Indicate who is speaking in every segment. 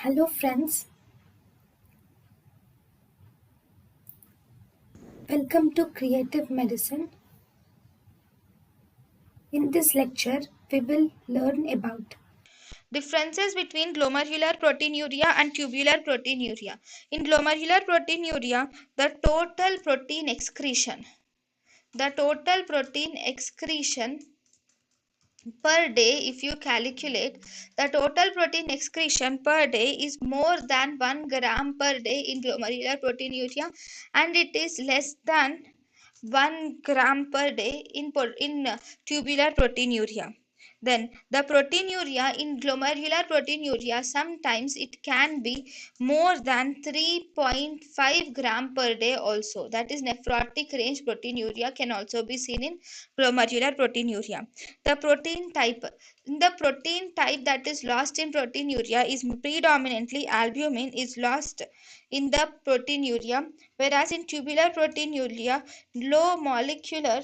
Speaker 1: Hello friends, welcome to Creative Medicine. In this lecture, we will learn about
Speaker 2: differences between glomerular proteinuria and tubular proteinuria. In glomerular proteinuria, the total protein excretion per day, if you calculate, the total protein excretion per day is more than 1 gram per day in glomerular proteinuria, and it is less than 1 gram per day in tubular proteinuria. Then the proteinuria in glomerular proteinuria, sometimes it can be more than 3.5 gram per day also. That is nephrotic range proteinuria can also be seen in glomerular proteinuria. The protein type that is lost in proteinuria is predominantly albumin is lost in the proteinuria, whereas in tubular proteinuria, low molecular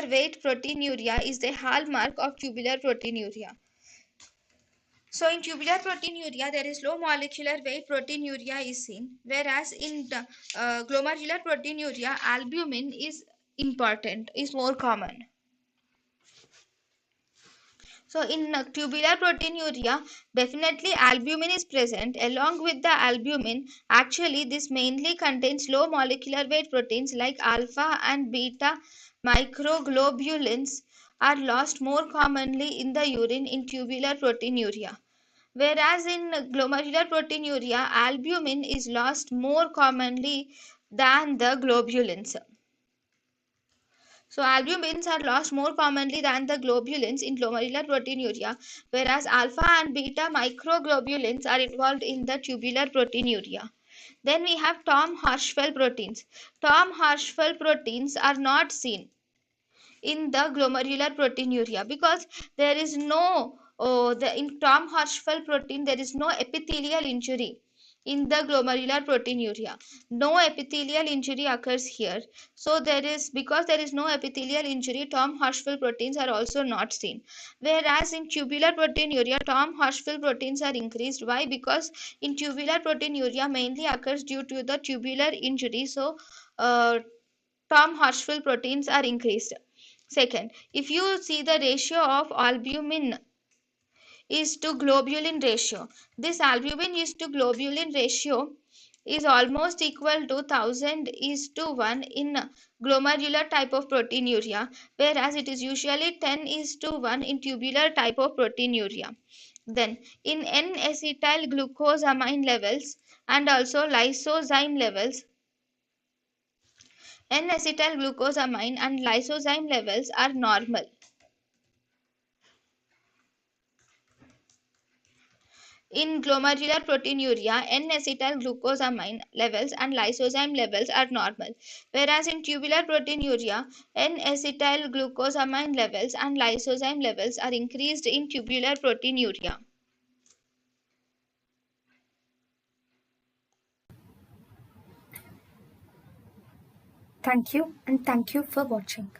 Speaker 2: weight proteinuria is the hallmark of tubular proteinuria. So in tubular proteinuria, there is low molecular weight proteinuria is seen, whereas in the glomerular proteinuria, albumin is more common. So in tubular proteinuria, definitely albumin is present. Along with the albumin, actually this mainly contains low molecular weight proteins like alpha and beta microglobulins are lost more commonly in the urine in tubular proteinuria. Whereas in glomerular proteinuria, albumin is lost more commonly than the globulins. So albumins are lost more commonly than the globulins in glomerular proteinuria, whereas alpha and beta microglobulins are involved in the tubular proteinuria. Then we have Tom Hirschfeld proteins. Tom Hirschfeld proteins are not seen in the glomerular proteinuria because there is no in Tom Hirschfeld protein there is no epithelial injury. In the glomerular proteinuria, no epithelial injury occurs here. So because there is no epithelial injury, Tom Hirschfeld proteins are also not seen. Whereas in tubular proteinuria, Tom Hirschfeld proteins are increased. Why? Because in tubular proteinuria mainly occurs due to the tubular injury. So Tom Hirschfeld proteins are increased. Second, if you see the ratio of albumin is to globulin ratio, this albumin is to globulin ratio is almost equal to 1000 is to 1 in glomerular type of proteinuria, whereas it is usually 10 is to 1 in tubular type of proteinuria. Then in N-acetyl glucosamine levels and also lysozyme levels, N-acetyl glucosamine and lysozyme levels are normal. In glomerular proteinuria, N-acetyl glucosamine levels and lysozyme levels are normal, whereas in tubular proteinuria, N-acetyl glucosamine levels and lysozyme levels are increased in tubular proteinuria.
Speaker 1: thank you and thank you for watching.